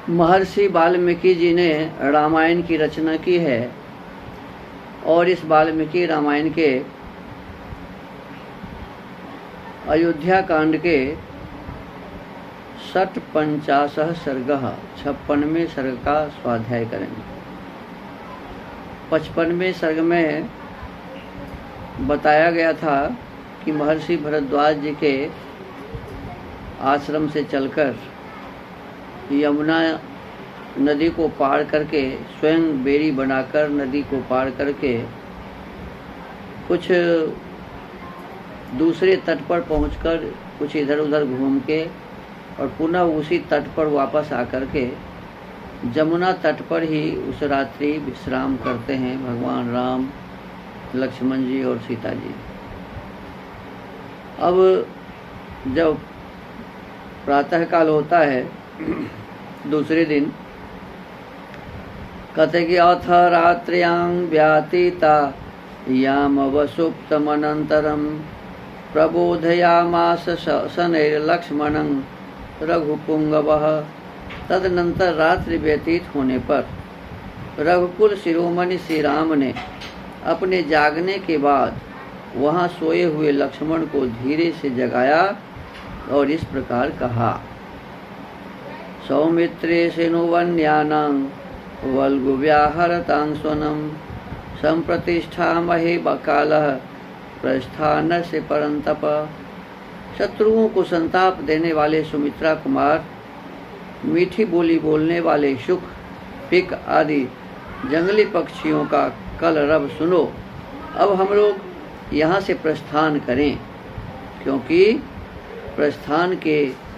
महर्षि वाल्मीकि जी ने रामायण की रचना की है और इस वाल्मीकि रामायण के अयोध्या कांड के 50 सर्गः 56वें सर्ग का स्वाध्याय करेंगे। 55वें सर्ग में बताया गया था कि महर्षि भरद्वाज जी के आश्रम से चलकर यमुना नदी को पार करके स्वयं बेड़ी बनाकर नदी को पार करके कुछ दूसरे तट पर पहुंचकर कुछ इधर उधर घूम के और पुनः उसी तट पर वापस आकर के जमुना तट पर ही उस रात्रि विश्राम करते हैं भगवान राम, लक्ष्मण जी और सीता जी। अब जब प्रातःकाल होता है दूसरे दिन, कहते कि अथ रात्र्यां व्यातीता यामवसुप्तमनन्तरं प्रबोधयामास शनैर्लक्ष्मणं रघुपुंगवः। तदनंतर रात्रि व्यतीत होने पर रघुकुल शिरोमणि श्री राम ने अपने जागने के बाद वहां सोए हुए लक्ष्मण को धीरे से जगाया और इस प्रकार कहा। सौमित्रे सेनुवन्यानां वल्गुव्याहरतां स्वनं संप्रतिष्ठामहे बकालः प्रस्थानस्य परंतप। शत्रुओं को संताप देने वाले सुमित्रा कुमार, मीठी बोली बोलने वाले शुक, पिक आदि जंगली पक्षियों का कलरव सुनो। अब हम लोग यहाँ से प्रस्थान करें, क्योंकि प्रस्थान के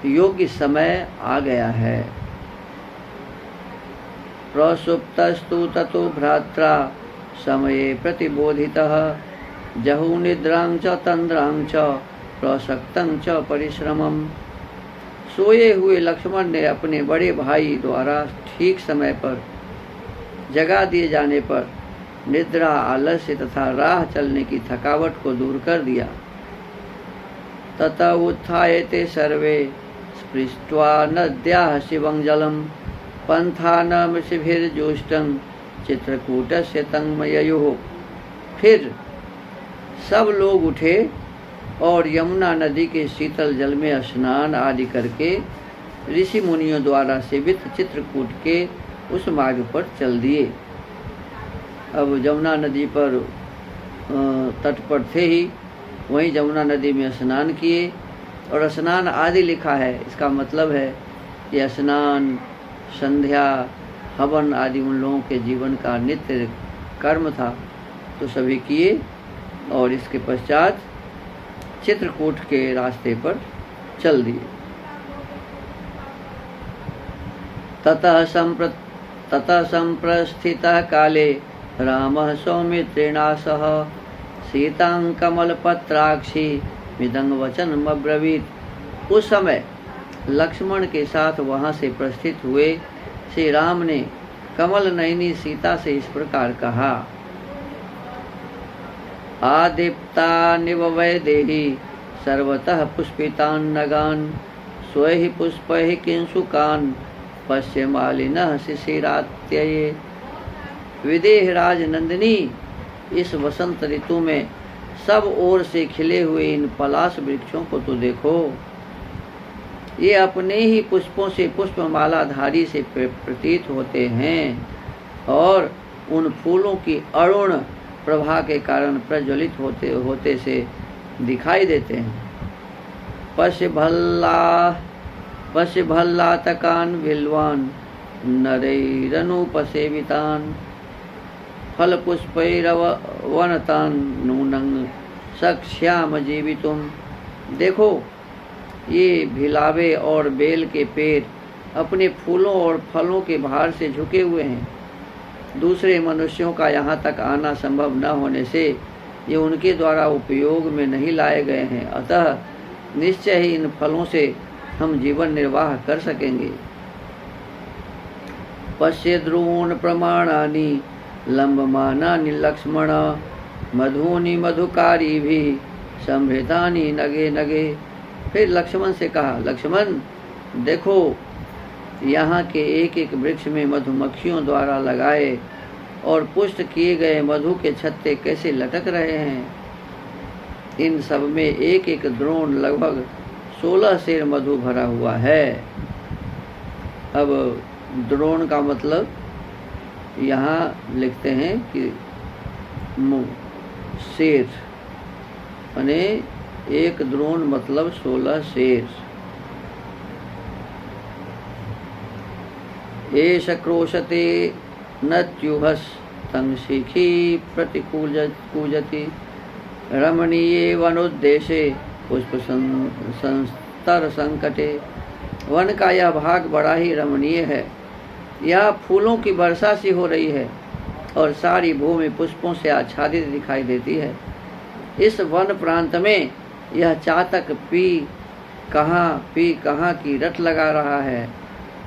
योग्य समय आ गया है। प्रसुप्तस्तु ततो भ्रात्रा समये प्रतिबोधितः जहु निद्रां च तंद्रां च प्रसक्तं च परिश्रमम्। सोए हुए लक्ष्मण ने अपने बड़े भाई द्वारा ठीक समय पर जगा दिए जाने पर निद्रा, आलस्य तथा राह चलने की थकावट को दूर कर दिया। ततः उत्थाय ते सर्वे स्पृष्ट्वा नद्याः शिवं जलं पन्थानमृषिभिर्जुष्टं चित्रकूटस्य तन्मययोः। फिर सब लोग उठे और यमुना नदी के शीतल जल में स्नान आदि करके ऋषि मुनियों द्वारा सेवित चित्रकूट के उस मार्ग पर चल दिए। अब यमुना नदी पर तट पर थे ही, वहीं यमुना नदी में स्नान किए। और स्नान आदि लिखा है, इसका मतलब है कि स्नान, संध्या, हवन आदि उन लोगों के जीवन का नित्य कर्म था, तो सभी किए और इसके पश्चात चित्रकूट के रास्ते पर चल दिए। ततः संप्रस्थितः काले रामः सौमित्रेणा सह सीतां कमलपत्राक्षी मिदं वचनमब्रवीत्। उस समय लक्ष्मण के साथ वहां से प्रस्थित हुए श्री राम ने कमल नयनी सीता से इस प्रकार कहा। आदिप्तानिव वैदेही सर्वतः पुष्पितान् नगान् स्वैः पुष्पैः किंशुकान् पश्यमालिनः शिशिरात्यये। विदेह राज नंदिनी, इस वसंत ऋतु में सब ओर से खिले हुए इन पलाश वृक्षों को तो देखो। ये अपने ही पुष्पों से पुष्पमालाधारी से प्रतीत होते हैं और उन फूलों की अरुण प्रभा के कारण प्रज्वलित होते से दिखाई देते हैं। पश्य भल्लातकान् विल्वान् नरैरनुपसेवितान् फलपुष्पैरवनतान् नूनं सक्ष्याम जीवितुम्। देखो, ये भिलावे और बेल के पेड़ अपने फूलों और फलों के भार से झुके हुए हैं। दूसरे मनुष्यों का यहाँ तक आना संभव न होने से ये उनके द्वारा उपयोग में नहीं लाए गए हैं, अतः निश्चय ही इन फलों से हम जीवन निर्वाह कर सकेंगे। पश्य द्रोण प्रमाणानि लंबमानानि लक्ष्मण मधुनि मधुकारी भी संभृतानि नगे नगे। फिर लक्ष्मण से कहा, लक्ष्मण देखो, यहाँ के एक एक वृक्ष में मधुमक्खियों द्वारा लगाए और पुष्ट किए गए मधु के छत्ते कैसे लटक रहे हैं। इन सब में एक एक द्रोण लगभग 16 सेर मधु भरा हुआ है। अब द्रोण का मतलब यहाँ लिखते हैं कि शेर, यानी एक द्रोण मतलब 16 शेर। एष क्रोशते नत्युहस तं शिखी प्रतिकूजति रमणीये वनोद्देशे पुष्प संस्तर संकटे। वन का यह भाग बड़ा ही रमणीय है। यह फूलों की वर्षा सी हो रही है और सारी भूमि पुष्पों से आच्छादित दिखाई देती है। इस वन प्रांत में यह चातक पी कहाँ की रट लगा रहा है।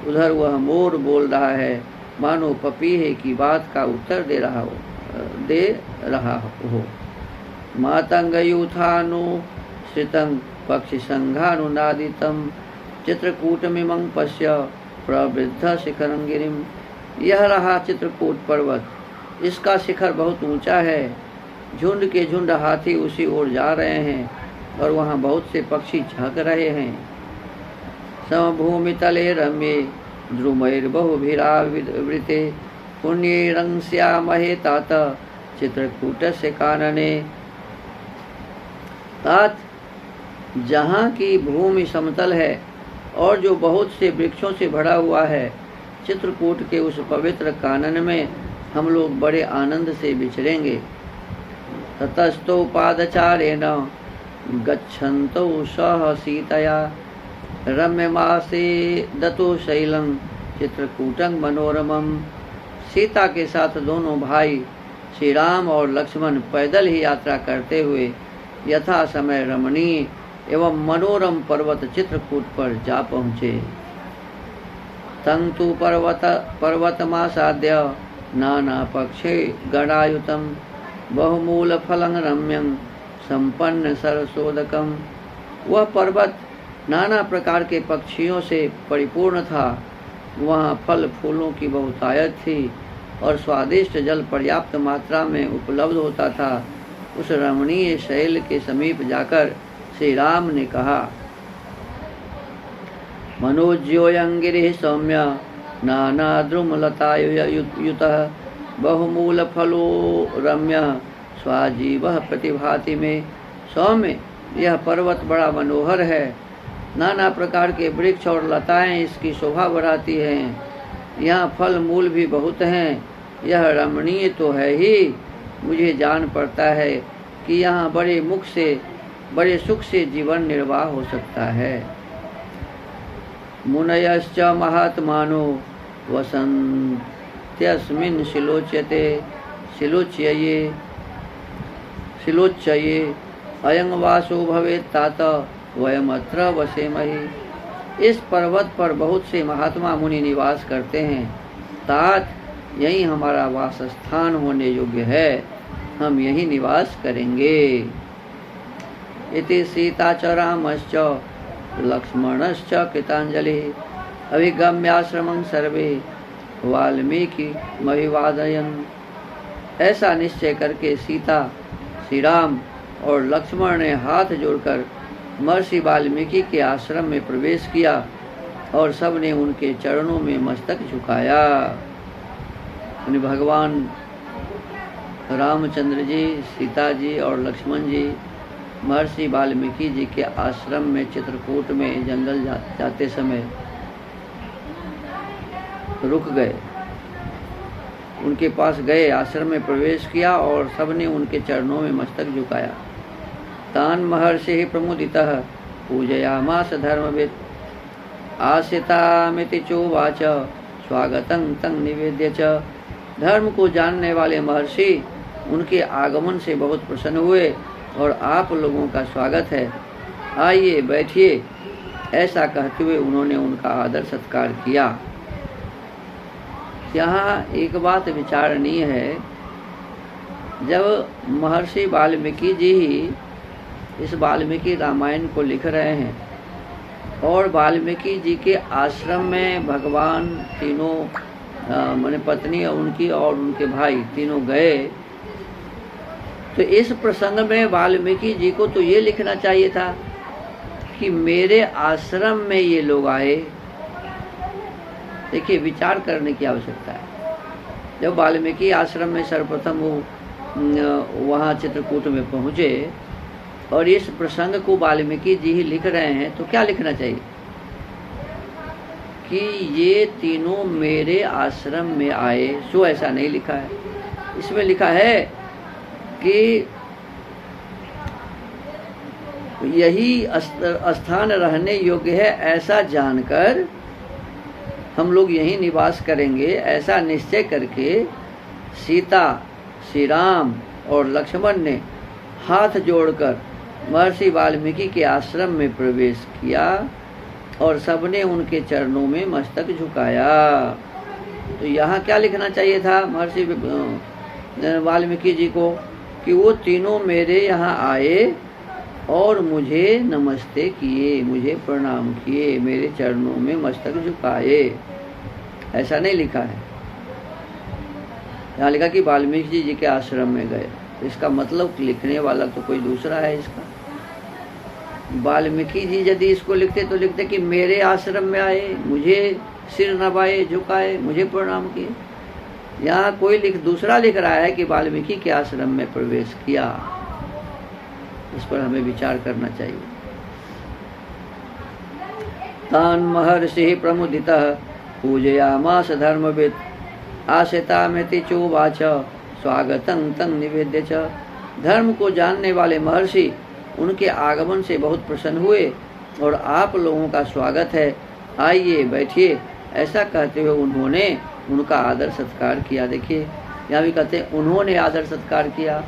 उधर वह मोर बोल रहा है, मानो पपीहे की बात का उत्तर दे रहा हो। मातंगयूथानु श्रितं पक्षी संघानुनादितं चित्रकूटमिमं पश्य प्रवृद्ध शिखरं गिरिम। यह रहा चित्रकूट पर्वत। इसका शिखर बहुत ऊंचा है। झुंड के झुंड हाथी उसी ओर जा रहे हैं और वहाँ बहुत से पक्षी झांक रहे हैं। समभूमि तले रम्ये द्रुमैर्बहुभिरावृते पुण्यैरंस्यामहे तात चित्रकूटस्य कानने। तात जहाँ की भूमि समतल है और जो बहुत से वृक्षों से भरा हुआ है, चित्रकूट के उस पवित्र कानन में हम लोग बड़े आनंद से विचरेंगे। ततस्तौ पादचारेण गच्छन्तौ सह सीतया रम्यमासे दतो शैलं चित्रकूटं मनोरमम। सीता के साथ दोनों भाई श्री राम और लक्ष्मण पैदल ही यात्रा करते हुए यथा समय रमणीय एवं मनोरम पर्वत चित्रकूट पर जा पहुँचे। तं तु पर्वतमासाद्य नाना पक्षे गणायुतं बहुमूल फलं रम्यं संपन्न सरसोदकम। वह पर्वत नाना प्रकार के पक्षियों से परिपूर्ण था। वहाँ फल फूलों की बहुतायत थी और स्वादिष्ट जल पर्याप्त मात्रा में उपलब्ध होता था। उस रमणीय शैल के समीप जाकर श्री राम ने कहा, मनोज्योऽयं गिरिः सौम्य नाना द्रुमलतायुतः बहुमूल फलो रम्य स्वाजीवः प्रतिभाति में। सौम्य, यह पर्वत बड़ा मनोहर है। नाना प्रकार के वृक्ष और लताएं इसकी शोभा बढ़ाती हैं। यहाँ फल मूल भी बहुत हैं। यह रमणीय तो है ही, मुझे जान पड़ता है कि यहाँ बड़े सुख से जीवन निर्वाह हो सकता है। मुनयश्च महात्मानो वसन्त्यस्मिन् शिलोच्यये अयं वासो भवेत् तात वयमत्र वसेमहि। इस पर्वत पर बहुत से महात्मा मुनि निवास करते हैं। तात, यही हमारा वासस्थान होने योग्य है। हम यही निवास करेंगे। इति सीता च रामश्च लक्ष्मणश्च कृतांजलिः अभिगम्याश्रमं सर्वे वाल्मीकि महिवादयन्। ऐसा निश्चय करके सीता, श्री राम और लक्ष्मण ने हाथ जोड़कर महर्षि वाल्मीकि के आश्रम में प्रवेश किया और सब ने उनके चरणों में मस्तक झुकाया। भगवान रामचंद्र जी, सीता जी और लक्ष्मण जी महर्षि वाल्मीकि जी के आश्रम में चित्रकूट में जंगल जाते समय रुक गए। उनके पास गए, आश्रम में प्रवेश किया और सबने उनके चरणों में मस्तक झुकाया। तान महर्षि प्रमुदितः पूजयामास धर्मवित् आसितामिति चोवाच स्वागतं तं निवेद्य च। धर्म को जानने वाले महर्षि उनके आगमन से बहुत प्रसन्न हुए और आप लोगों का स्वागत है, आइए बैठिए, ऐसा कहते हुए उन्होंने उनका आदर सत्कार किया। यहाँ एक बात विचारणीय है, जब महर्षि वाल्मीकि जी ही इस वाल्मीकि रामायण को लिख रहे हैं और वाल्मीकि जी के आश्रम में भगवान तीनों माने पत्नी और उनकी और उनके भाई तीनों गए। तो इस प्रसंग में वाल्मीकि जी को तो ये लिखना चाहिए था कि मेरे आश्रम में ये लोग आए। देखिए, विचार करने की आवश्यकता है। जब वाल्मीकि आश्रम में सर्वप्रथम वो वहाँ चित्रकूट में पहुँचे और इस प्रसंग को वाल्मीकि जी ही लिख रहे हैं, तो क्या लिखना चाहिए कि ये तीनों मेरे आश्रम में आए। सो ऐसा नहीं लिखा है। इसमें लिखा है कि यही स्थान रहने योग्य है, ऐसा जानकर हम लोग यहीं निवास करेंगे। ऐसा निश्चय करके सीता, श्री राम और लक्ष्मण ने हाथ जोड़कर महर्षि वाल्मीकि के आश्रम में प्रवेश किया और सबने उनके चरणों में मस्तक झुकाया। तो यहाँ क्या लिखना चाहिए था महर्षि वाल्मीकि जी को कि वो तीनों मेरे यहाँ आए और मुझे नमस्ते किए, मुझे प्रणाम किए, मेरे चरणों में मस्तक झुकाए। ऐसा नहीं लिखा है। यहाँ लिखा कि वाल्मीकि जी के आश्रम में गए। इसका मतलब लिखने वाला तो कोई दूसरा है। इसका वाल्मीकि जी यदि इसको लिखते तो लिखते कि मेरे आश्रम में आए, मुझे सिर नवाए, झुकाए, मुझे प्रणाम किए। यहाँ कोई दूसरा लिख रहा है कि वाल्मीकि के आश्रम में प्रवेश किया। इस पर हमें विचार करना चाहिए। तान महर्षि प्रमुदितः पूजयामास धर्मविद आशितामिति चोवाच स्वागतं तं निवेद्य च। धर्म को जानने वाले महर्षि उनके आगमन से बहुत प्रसन्न हुए और आप लोगों का स्वागत है, आइए बैठिए, ऐसा कहते हुए उन्होंने उनका आदर सत्कार किया। देखिए, यहाँ भी कहते हैं उन्होंने आदर सत्कार किया।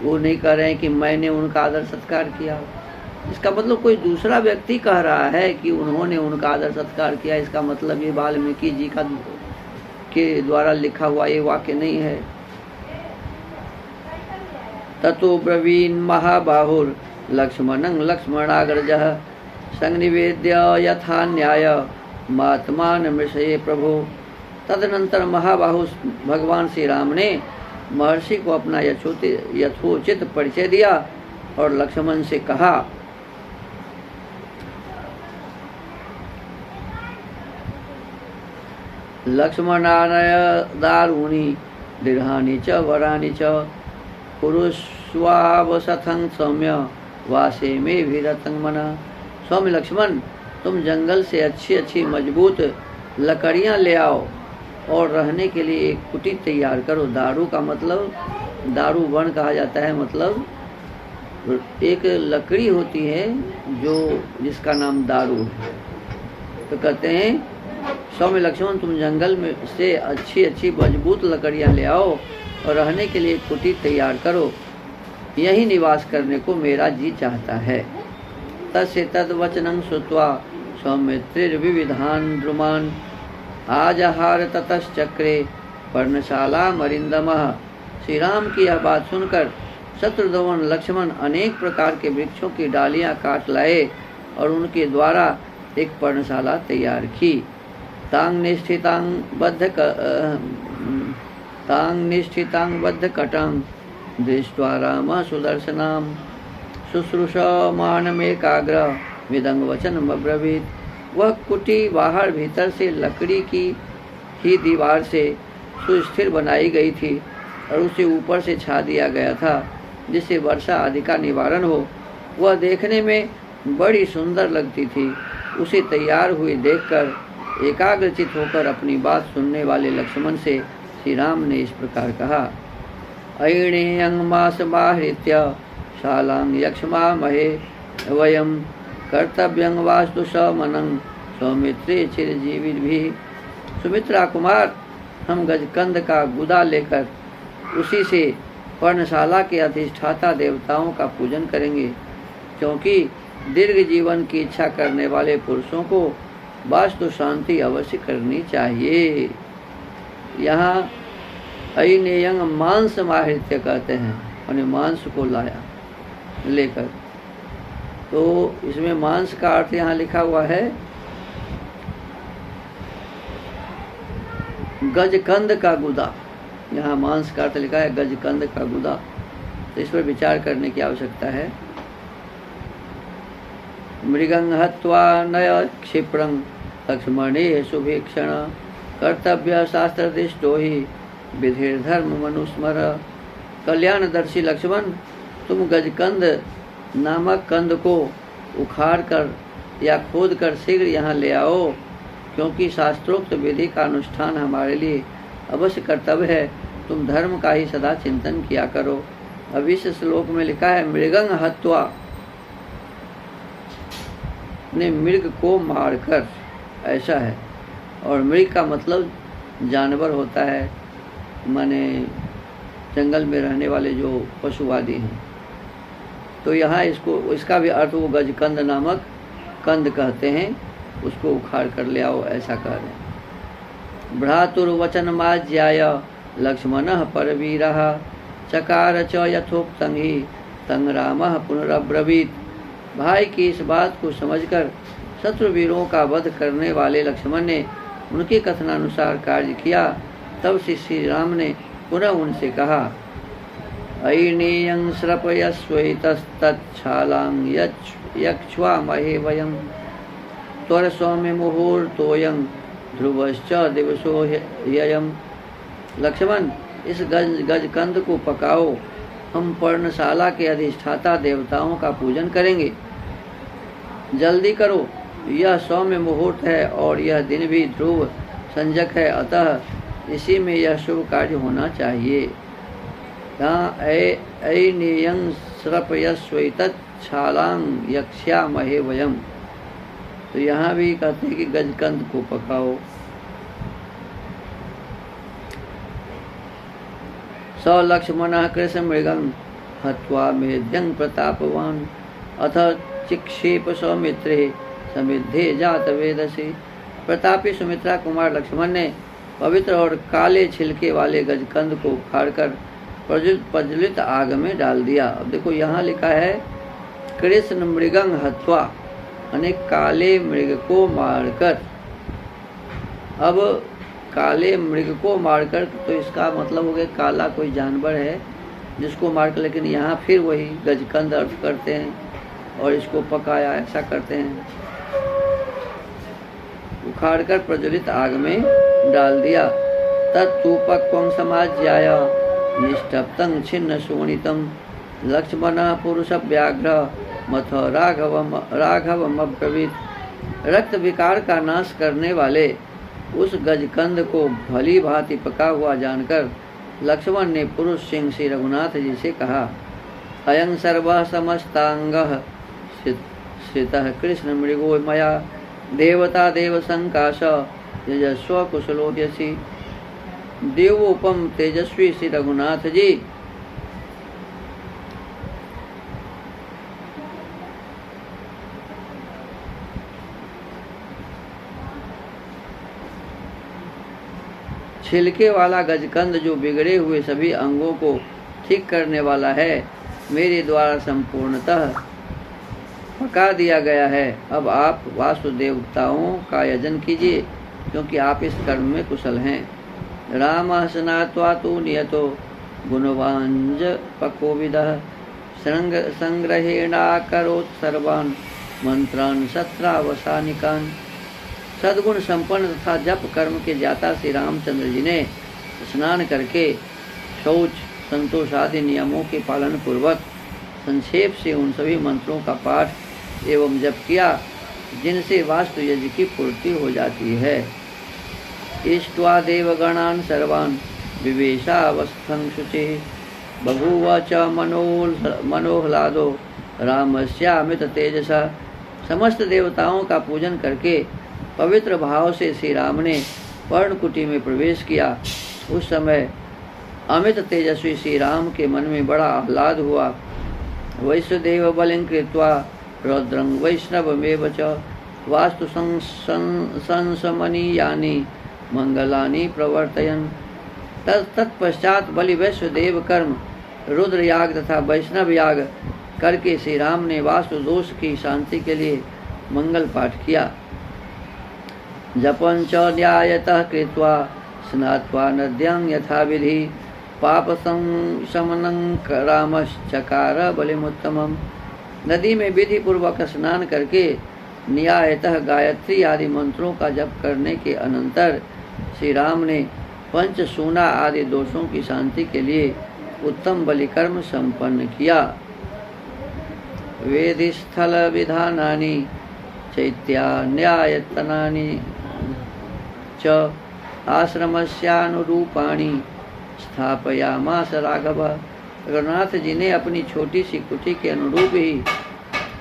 वो नहीं कह रहे हैं कि मैंने उनका आदर सत्कार किया। इसका मतलब कोई दूसरा व्यक्ति कह रहा है कि उन्होंने उनका आदर सत्कार किया। इसका मतलब ये वाल्मीकि जी के द्वारा लिखा हुआ ये वाक्य नहीं है। ततो ब्रवीण महाबाहुर लक्ष्मणं लक्ष्मणाग्रजः संनिवेद्य यथा न्याय महात्मान मृषये प्रभु। तदनंतर महाबाहु भगवान श्री राम ने महर्षि को अपना यथोचित परिचय दिया और लक्ष्मण से कहा, लक्ष्मणानय दारूणि दृढ़ानि च वरानि च कुरुष्वावसथं सौम्य वासे में विरतं मन। स्वामी लक्ष्मण, तुम जंगल से अच्छी अच्छी मजबूत लकड़ियां ले आओ और रहने के लिए एक कुटी तैयार करो। दारू का मतलब दारू वन कहा जाता है। मतलब एक लकड़ी होती है जो जिसका नाम दारू है। तो कहते हैं स्वामी लक्ष्मण, तुम जंगल में से अच्छी अच्छी मजबूत लकड़ियां ले आओ और रहने के लिए कुटी तैयार करो। यही निवास करने को मेरा जी चाहता है। तस्य तद्वचनं श्रुत्वा सौमित्रिर्विविधान् द्रुमान् आजहार ततश्चक्रे पर्णशाला मरिंदमः। श्री राम की यह बात सुनकर शत्रुघ्न लक्ष्मण अनेक प्रकार के वृक्षों की डालियां काट लाए और उनके द्वारा एक पर्णशाला तैयार की। तांग निष्ठितांग बद्ध कटांग दृष्ट्वा राम सुदर्शनाम शुश्रूषमाणमेकाग्र विदंग वचन अब्रवीत। वह कुटी बाहर भीतर से लकड़ी की ही दीवार से सुस्थिर बनाई गई थी और उसे ऊपर से छा दिया गया था जिससे वर्षा आदि का निवारण हो। वह देखने में बड़ी सुंदर लगती थी। उसे तैयार हुई देखकर एकाग्रचित होकर अपनी बात सुनने वाले लक्ष्मण से श्री राम ने इस प्रकार कहा, अयिणेयं मासमाहृत्य शालां यक्ष्मा महे वयं कर्तव्यं वास्तु समनं सौमित्रे चिरजीविभिः। सुमित्रा कुमार, हम गजकंद का गुदा लेकर उसी से पर्णशाला के अधिष्ठाता देवताओं का पूजन करेंगे, क्योंकि दीर्घ जीवन की इच्छा करने वाले पुरुषों को वास्तु शांति अवश्य करनी चाहिए। यहाँ अयिनेयं मांस माहृत्य कहते हैं, यानी मांस को लाया लेकर। तो इसमें मांस का अर्थ यहाँ लिखा हुआ है गजकंद का गुदा। यहाँ मांस का अर्थ लिखा है गजकंद का गुदा, तो इस पर विचार करने की आवश्यकता है। मृगं हत्वा नय क्षिप्रं लक्ष्मणे सुभीक्षण कर्तव्य शास्त्रदिष्टो ही विधिर्धर्म मनुस्मर। कल्याणदर्शी लक्ष्मण, तुम गजकंद नामक कंद को उखाड़ कर या खोद कर शीघ्र यहाँ ले आओ, क्योंकि शास्त्रोक्त विधि का अनुष्ठान हमारे लिए अवश्य कर्तव्य है। तुम धर्म का ही सदा चिंतन किया करो। अब इस श्लोक में लिखा है मृगं हत्वा, ने मृग को मारकर, ऐसा है। और मृग का मतलब जानवर होता है, माने जंगल में रहने वाले जो पशुवादी हैं। तो यहाँ इसका भी अर्थ वो गजकंद नामक कंद कहते हैं, उसको उखाड़ कर ले आओ, ऐसा कह रहे हैं। भ्रातुर्वचन माज्याय लक्ष्मणः परवीरः चकार च यथोक्तं ही तं रामः पुनरब्रवीत। भाई की इस बात को समझकर शत्रुवीरों का वध करने वाले लक्ष्मण ने उनके कथनानुसार कार्य किया। तब श्री राम ने पुनः उनसे कहा, अयनेयं श्रपयस्वैतस्तच्छालां यक्ष्वामहे वयं त्वर सौम्य मुहूर्तोऽयं ध्रुवश्च दिवसो ह्ययम्। लक्ष्मण, इस गजकंद को पकाओ, हम पर्णशाला के अधिष्ठाता देवताओं का पूजन करेंगे। जल्दी करो, यह सौम्य मुहूर्त है और यह दिन भी ध्रुव संजक है, अतः इसी में यह शुभ कार्य होना चाहिए। यहाँ अयनेयं श्रपयस्वैतच्छालां यक्ष्यामहे वयम्, तो यहाँ भी कहते हैं कि गजकंद को पकाओ। स लक्ष्मणः कृशमृगं हत्वा मेध्यं प्रतापवान् अथ चिक्षेप सौमित्रे समिद्धे जात वेदसे। प्रतापी सुमित्रा कुमार लक्ष्मण ने पवित्र और काले छिलके वाले गजकंद को उखाड़कर प्रज्वलित आग में डाल दिया। अब देखो यहाँ लिखा है कृष्ण मृगं हत्वा, अनेक काले मृग को मारकर। अब काले मृग को मारकर, तो इसका मतलब हो गया काला कोई जानवर है जिसको मारकर, लेकिन यहाँ फिर वही गजकंद अर्थ करते हैं और इसको पकाया, ऐसा करते हैं। उखाड़कर प्रज्वलित आग में डाल दिया। तत्तुपक्वं समाज्याय निष्टप्तं छिन्न शोणितं लक्ष्मणः पुरुषव्याघ्र मथ राघवम अब्रवीत। रक्त विकार का नाश करने वाले उस गजकंद को भली भांति पका हुआ जानकर लक्ष्मण ने पुरुष सिंह श्री रघुनाथ जी से कहा, अयं सर्वः समस्तांगः श्रितः कृष्ण मृगो मया देवता देव संकाश यजस्व कुशलोद्यसी। देवोपम तेजस्वी श्री रघुनाथ जी छिलके वाला गजकंद जो बिगड़े हुए सभी अंगों को ठीक करने वाला है, मेरे द्वारा संपूर्णतः पका दिया गया है। अब आप वासुदेवताओं का यजन कीजिए, क्योंकि आप इस कर्म में कुशल हैं। राम स्नात्वा तु नियतो गुणवांज पकोविदः संग्रहेणाकरोत् सर्वान् मंत्रान् सत्रावसानिकान्। सद्गुण संपन्न तथा जप कर्म के ज्ञाता श्री रामचंद्र जी ने स्नान करके शौच संतोष आदि नियमों के पालन पूर्वक संक्षेप से उन सभी मंत्रों का पाठ एवं जप किया जिनसे वास्तु यज्ञ की पूर्ति हो जाती है। इष्ट्वा देवगणान् सर्वान् विवेशावस्थं शुचिः बभूव च मनोह्लादो रामस्यामित तेजसा। समस्त देवताओं का पूजन करके पवित्र भाव से श्री राम ने पर्णकुटी में प्रवेश किया। उस समय अमित तेजस्वी श्री राम के मन में बड़ा आह्लाद हुआ। वैश्वदेव बलिं कृत्वा रौद्रं वैष्णवमेव च वास्तु संसमनीयानि मंगलानि प्रवर्तयन्। तत्पश्चात बलि वैश्वदेव कर्म रुद्र याग तथा वैष्णव याग करके श्री राम ने वास्तु दोष की शांति के लिए मंगल पाठ किया। जपं च न्यायतः कृत्वा स्नात्वा नद्यां यथाविधि पाप शमनं रामश्चकार बलिमुत्तमम्। नदी में विधि पूर्वक स्नान करके न्यायतः गायत्री आदि मंत्रों का जप करने के अनंतर श्री राम ने पंचसूना आदि दोषों की शांति के लिए उत्तम बलिकर्म संपन्न किया। वेदिस्थल विधानानि चैत्यान्यायतनानि च आश्रमस्यानुरूपाणि स्थापयामास राघव। रघुनाथ जी ने अपनी छोटी सी कुटी के अनुरूप ही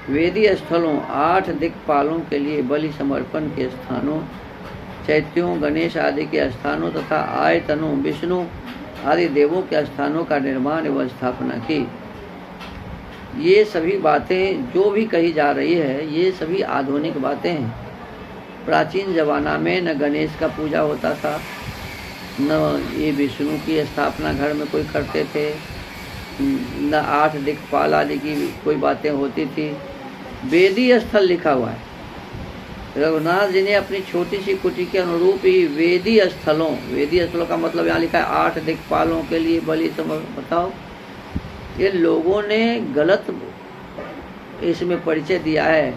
वेदी स्थलों 8 दिक्पालों के लिए बलि समर्पण के स्थानों, चैत्यों, गणेश आदि के स्थानों तथा आयतनों, विष्णु आदि देवों के स्थानों का निर्माण एवं स्थापना की। ये सभी बातें जो भी कही जा रही है ये सभी आधुनिक बातें हैं। प्राचीन जमाना में न गणेश का पूजा होता था, न ये विष्णु की स्थापना घर में कोई करते थे, न 8 दिक्पाल आदि की कोई बातें होती थी। वेदी स्थल लिखा हुआ है। रघुनाथ जी ने अपनी छोटी सी कुटी के अनुरूप ही वेदी स्थलों का मतलब यहाँ लिखा है 8 दिक्पालों के लिए बलि समर्पण। बताओ, ये लोगों ने गलत इसमें परिचय दिया है।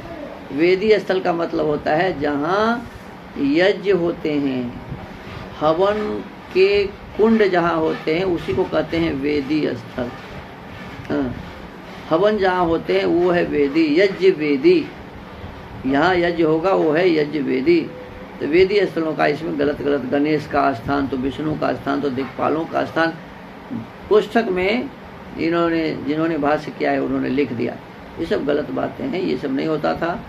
वेदी स्थल का मतलब होता है जहाँ यज्ञ होते हैं, हवन के कुंड जहाँ होते हैं उसी को कहते हैं वेदी स्थल। हवन जहाँ होते हैं वो है वेदी, यज्ञ वेदी। यहाँ यज्ञ होगा वो है यज्ञ वेदी। तो वेदी स्थलों का इसमें गलत गणेश का स्थान तो विष्णु का स्थान तो दिक्पालों का स्थान पुस्तक में जिन्होंने भाष्य किया है उन्होंने लिख दिया। ये सब गलत बातें हैं, ये सब नहीं होता था।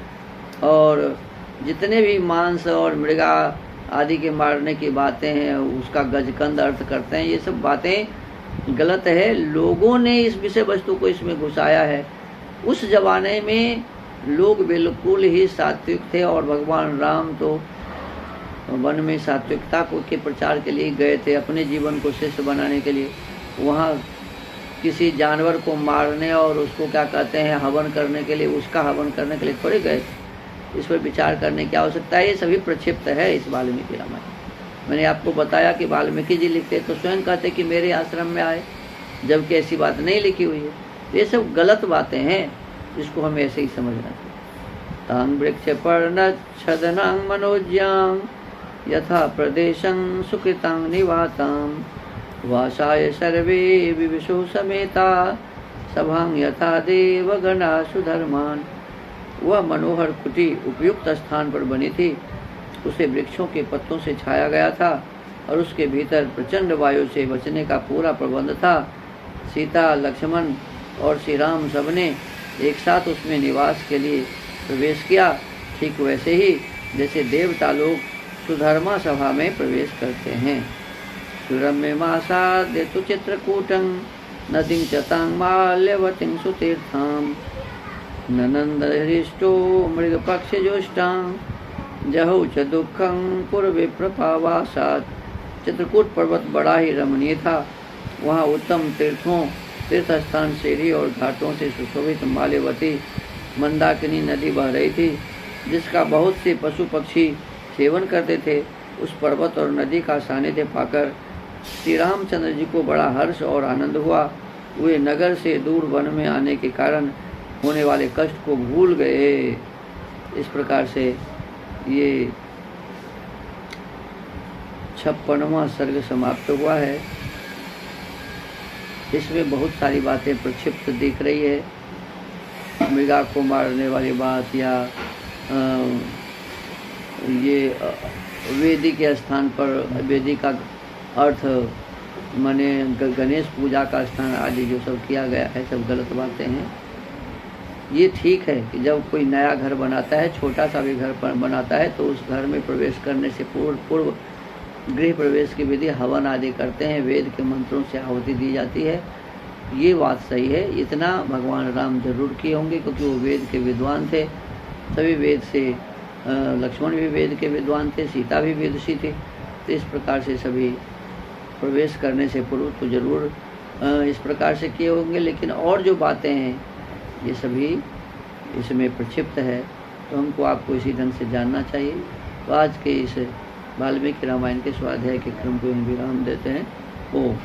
और जितने भी मांस और मृगा आदि के मारने की बातें हैं उसका गजकंद अर्थ करते हैं, ये सब बातें गलत है। लोगों ने इस विषय वस्तु को इसमें घुसाया है। उस जमाने में लोग बिल्कुल ही सात्विक थे और भगवान राम तो वन में सात्विकता के प्रचार के लिए गए थे, अपने जीवन को श्रेष्ठ बनाने के लिए। वहाँ किसी जानवर को मारने और उसको क्या कहते हैं हवन करने के लिए, उसका हवन करने के लिए थोड़े गए। इस पर विचार करने की आवश्यकता है। ये सभी प्रक्षिप्त है इस वाल्मीकि रामायण। मैंने आपको बताया कि वाल्मीकि जी लिखते तो स्वयं कहते कि मेरे आश्रम में आए, जबकि ऐसी बात नहीं लिखी हुई है। ये सब गलत बातें हैं, इसको हमें ऐसे ही समझना चाहिए। तांग वृक्ष पर्णच्छदनां मनोज्यां यथा प्रदेशं सुकृतां निवातां वासाय सर्वे विविशो समेता सभां यथा देवगणा सुधर्मान। वह मनोहर कुटी उपयुक्त स्थान पर बनी थी। उसे वृक्षों के पत्तों से छाया गया था और उसके भीतर प्रचंड वायु से बचने का पूरा प्रबंध था। सीता, लक्ष्मण और श्री राम सबने एक साथ उसमें निवास के लिए प्रवेश किया, ठीक वैसे ही जैसे देवता लोग सुधर्मा सभा में प्रवेश करते हैं। सुरम्यमासाद्यतु चित्रकूटं नदीं चतां माल्यवतीं सुतीर्थां ननन्दहृष्टो मृगपक्षज्योष्टां जहौ च दुःखं पूर्वे प्रपावासात्। चित्रकूट पर्वत बड़ा ही रमणीय था। वहाँ उत्तम तीर्थ स्थान सीढ़ी और घाटों से सुशोभित माल्यवती मंदाकिनी नदी बह रही थी, जिसका बहुत से पशु पक्षी सेवन करते थे। उस पर्वत और नदी का सानिध्य पाकर श्री रामचंद्र जी को बड़ा हर्ष और आनंद हुआ। वे नगर से दूर वन में आने के कारण होने वाले कष्ट को भूल गए। इस प्रकार से ये 56वां सर्ग समाप्त हुआ है। इसमें बहुत सारी बातें प्रक्षिप्त दिख रही है। मृगा को मारने वाली बात या ये वेदी के स्थान पर वेदी का अर्थ माने गणेश पूजा का स्थान आदि जो सब किया गया है सब गलत बातें हैं। ये ठीक है कि जब कोई नया घर बनाता है, छोटा सा भी घर बनाता है, तो उस घर में प्रवेश करने से पूर्व गृह प्रवेश की विधि हवन आदि करते हैं, वेद के मंत्रों से आहुति दी जाती है। ये बात सही है। इतना भगवान राम जरूर किए होंगे क्योंकि वो वेद के विद्वान थे। सभी वेद से लक्ष्मण भी वेद के विद्वान थे, सीता भी विदुषी थी। तो इस प्रकार से सभी प्रवेश करने से पूर्व तो जरूर इस प्रकार से किए होंगे, लेकिन और जो बातें हैं ये सभी इसमें प्रक्षिप्त है, तो हमको आपको इसी ढंग से जानना चाहिए। तो आज के इस वाल्मीकि रामायण के स्वाध्याय के क्रम को हम विराम देते हैं। ओम।